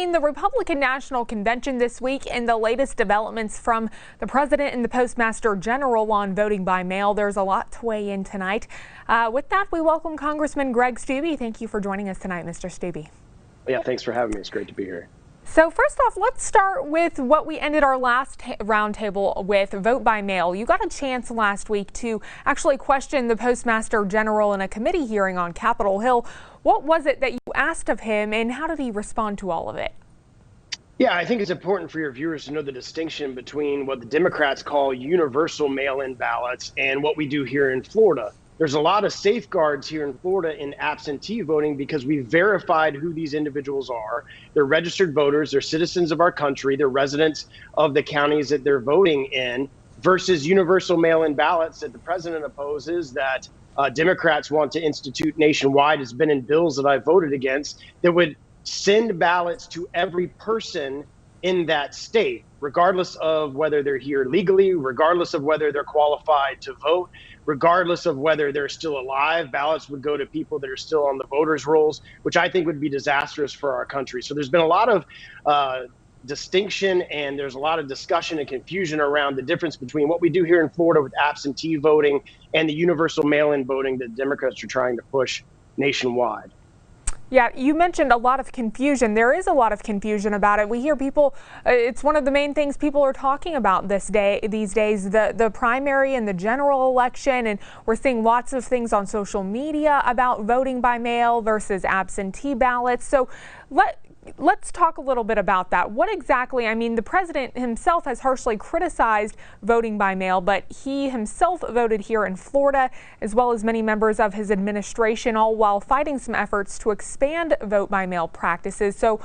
In the Republican National Convention this week and the latest developments from the president and the Postmaster General on voting by mail, there's a lot to weigh in tonight. With that, we welcome Congressman Greg Steube. Thank you for joining us tonight, Mr. Steube. Yeah, thanks for having me. It's great to be here. So first off, let's start with what we ended our last roundtable with, vote by mail. You got a chance last week to actually question the Postmaster General in a committee hearing on Capitol Hill. What was it that you asked of him, and how did he respond to all of it? Yeah, I think it's important for your viewers to know the distinction between what the Democrats call universal mail-in ballots and what we do here in Florida. There's a lot of safeguards here in Florida in absentee voting because we verified who these individuals are. They're registered voters, they're citizens of our country, they're residents of the counties that they're voting in, versus universal mail-in ballots that the president opposes, that Democrats want to institute nationwide. Has been in bills that I voted against that would send ballots to every person in that state, regardless of whether they're here legally, regardless of whether they're qualified to vote, regardless of whether they're still alive. Ballots would go to people that are still on the voters' rolls, which I think would be disastrous for our country. So there's been a lot of distinction, and there's a lot of discussion and confusion around the difference between what we do here in Florida with absentee voting and the universal mail-in voting that Democrats are trying to push nationwide. Yeah, you mentioned a lot of confusion. There is a lot of confusion about it. We hear people, it's one of the main things people are talking about these days, the primary and the general election. And we're seeing lots of things on social media about voting by mail versus absentee ballots. So let's talk a little bit about that. What exactly, I mean, the president himself has harshly criticized voting by mail, but he himself voted here in Florida, as well as many members of his administration, all while fighting some efforts to expand vote by mail practices. So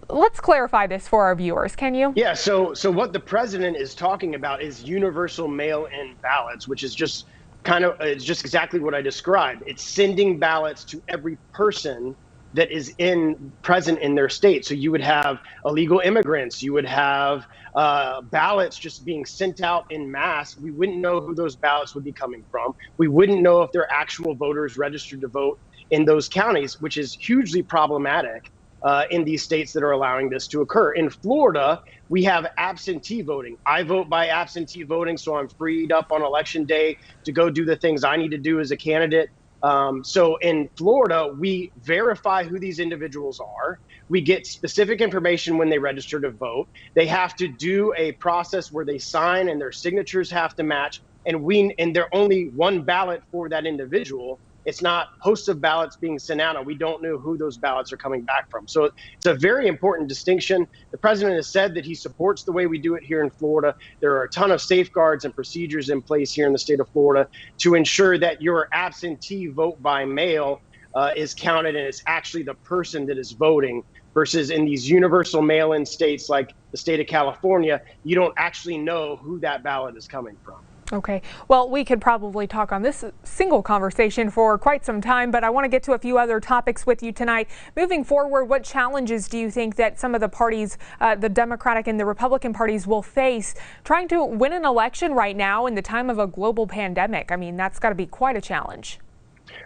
let's clarify this for our viewers, can you? Yeah, so what the president is talking about is universal mail-in ballots, which is just it's just exactly what I described. It's sending ballots to every person that is present in their state. So you would have illegal immigrants, you would have ballots just being sent out in mass. We wouldn't know who those ballots would be coming from. We wouldn't know if they're actual voters registered to vote in those counties, which is hugely problematic in these states that are allowing this to occur. In Florida, we have absentee voting. I vote by absentee voting, so I'm freed up on election day to go do the things I need to do as a candidate. So in Florida, we verify who these individuals are. We get specific information when they register to vote. They have to do a process where they sign and their signatures have to match. And they're only one ballot for that individual. It's not hosts of ballots being sent out, and we don't know who those ballots are coming back from. So it's a very important distinction. The president has said that he supports the way we do it here in Florida. There are a ton of safeguards and procedures in place here in the state of Florida to ensure that your absentee vote by mail is counted, and it's actually the person that is voting, versus in these universal mail-in states like the state of California, you don't actually know who that ballot is coming from. Okay, well, we could probably talk on this single conversation for quite some time, but I want to get to a few other topics with you tonight. Moving forward, what challenges do you think that some of the parties, the Democratic and the Republican parties, will face trying to win an election right now in the time of a global pandemic? I mean, that's got to be quite a challenge.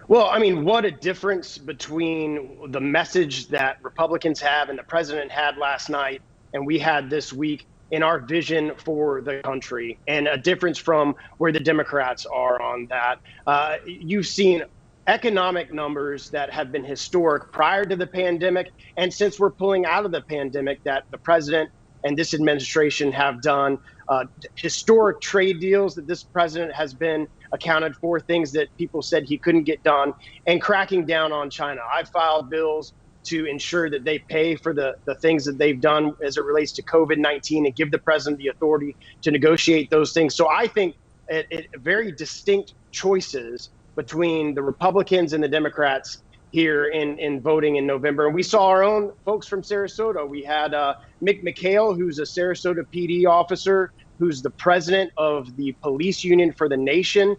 Well, I mean, what a difference between the message that Republicans have and the president had last night and we had this week in our vision for the country, and a difference from where the Democrats are on that. You've seen economic numbers that have been historic prior to the pandemic, and since we're pulling out of the pandemic, that the president and this administration have done historic trade deals that this president has been accounted for, things that people said he couldn't get done, and cracking down on China. I filed bills to ensure that they pay for the things that they've done as it relates to COVID-19 and give the president the authority to negotiate those things. So I think it very distinct choices between the Republicans and the Democrats here in voting in November. And we saw our own folks from Sarasota. We had Mick McHale, who's a Sarasota PD officer, who's the president of the police union for the nation,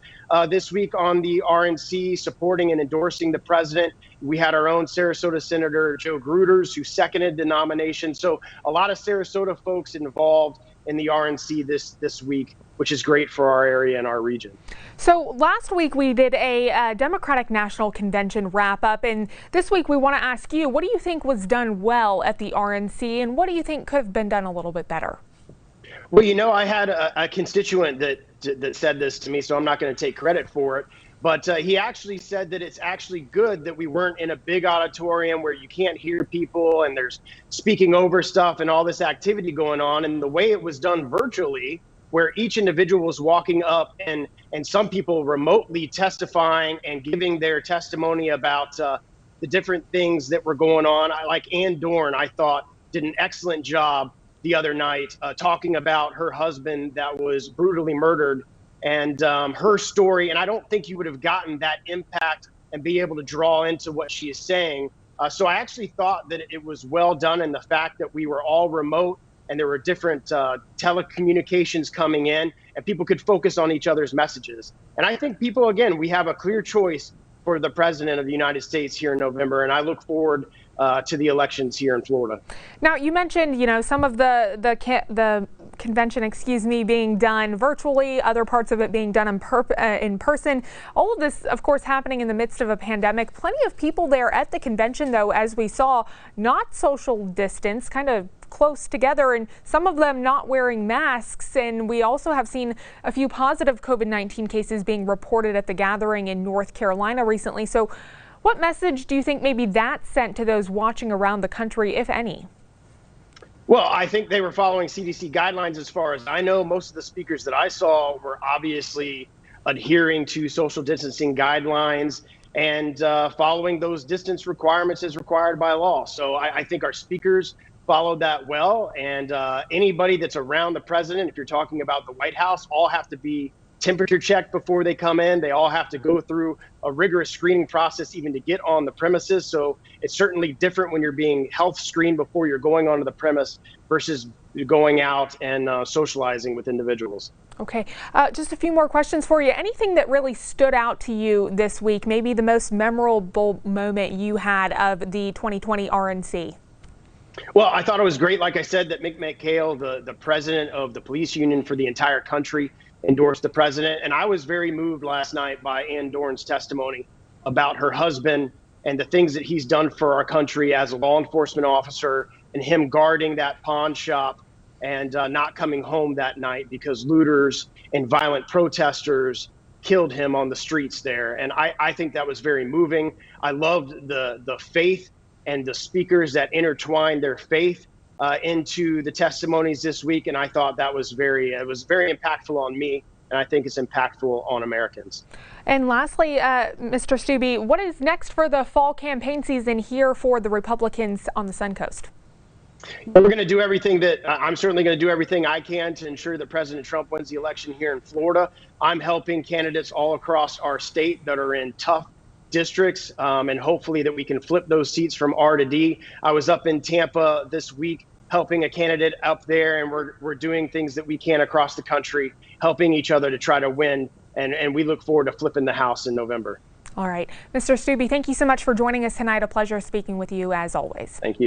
this week on the RNC, supporting and endorsing the president. We had our own Sarasota Senator Joe Gruters, who seconded the nomination. So a lot of Sarasota folks involved in the RNC this week, which is great for our area and our region. So last week we did a Democratic National Convention wrap up, and this week we want to ask you, what do you think was done well at the RNC, and what do you think could have been done a little bit better? Well, you know, I had a constituent that said this to me, so I'm not going to take credit for it. But he actually said that it's actually good that we weren't in a big auditorium where you can't hear people and there's speaking over stuff and all this activity going on. And the way it was done virtually, where each individual was walking up and some people remotely testifying and giving their testimony about the different things that were going on. Like Ann Dorn, I thought, did an excellent job the other night talking about her husband that was brutally murdered and her story. And I don't think you would have gotten that impact and be able to draw into what she is saying. So I actually thought that it was well done, in the fact that we were all remote and there were different telecommunications coming in and people could focus on each other's messages. And I think people, again, we have a clear choice for the president of the United States here in November, and I look forward to the elections here in Florida. Now, you mentioned, some of the convention, being done virtually, other parts of it being done in person. All of this, of course, happening in the midst of a pandemic. Plenty of people there at the convention, though, as we saw, not social distance, kind of close together, and some of them not wearing masks. And we also have seen a few positive COVID-19 cases being reported at the gathering in North Carolina recently. So what message do you think maybe that sent to those watching around the country, if any? Well, I think they were following CDC guidelines. As far as I know, most of the speakers that I saw were obviously adhering to social distancing guidelines and following those distance requirements as required by law. So I think our speakers followed that well. And anybody that's around the president, if you're talking about the White House, all have to be temperature checked before they come in. They all have to go through a rigorous screening process even to get on the premises. So it's certainly different when you're being health screened before you're going onto the premise versus going out and socializing with individuals. Okay, just a few more questions for you. Anything that really stood out to you this week, maybe the most memorable moment you had of the 2020 RNC? Well, I thought it was great, like I said, that Mick McHale, the president of the police union for the entire country, endorsed the president. And I was very moved last night by Ann Dorn's testimony about her husband and the things that he's done for our country as a law enforcement officer, and him guarding that pawn shop and not coming home that night because looters and violent protesters killed him on the streets there. And I think that was very moving. I loved the faith and the speakers that intertwined their faith into the testimonies this week. And I thought that was very impactful on me. And I think it's impactful on Americans. And lastly, Mr. Steube, what is next for the fall campaign season here for the Republicans on the Suncoast? We're going to do everything I'm certainly going to do everything I can to ensure that President Trump wins the election here in Florida. I'm helping candidates all across our state that are in tough districts, and hopefully that we can flip those seats from R to D. I was up in Tampa this week helping a candidate up there, and we're doing things that we can across the country, helping each other to try to win. And we look forward to flipping the House in November. All right. Mr. Steube, thank you so much for joining us tonight. A pleasure speaking with you as always. Thank you.